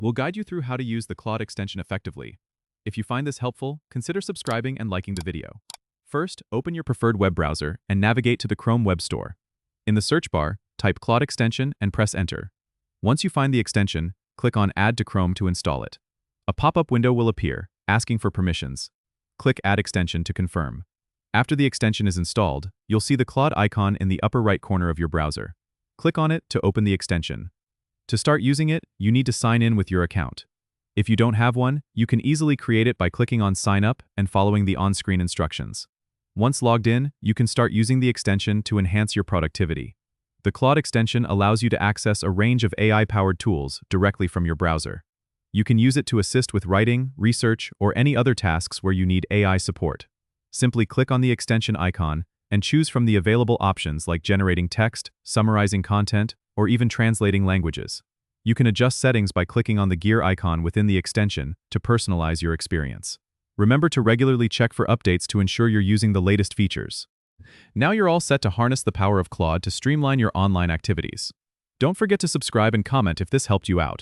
We'll guide you through how to use the Claude extension effectively. If you find this helpful, consider subscribing and liking the video. First, open your preferred web browser and navigate to the Chrome Web Store. In the search bar, type Claude Extension and press Enter. Once you find the extension, click on Add to Chrome to install it. A pop-up window will appear, asking for permissions. Click Add Extension to confirm. After the extension is installed, you'll see the Claude icon in the upper right corner of your browser. Click on it to open the extension. To start using it, you need to sign in with your account. If you don't have one, you can easily create it by clicking on Sign Up and following the on-screen instructions. Once logged in, you can start using the extension to enhance your productivity. The Claude extension allows you to access a range of AI-powered tools directly from your browser. You can use it to assist with writing, research, or any other tasks where you need AI support. Simply click on the extension icon and choose from the available options like generating text, summarizing content, or even translating languages. You can adjust settings by clicking on the gear icon within the extension to personalize your experience. Remember to regularly check for updates to ensure you're using the latest features. Now you're all set to harness the power of Claude to streamline your online activities. Don't forget to subscribe and comment if this helped you out.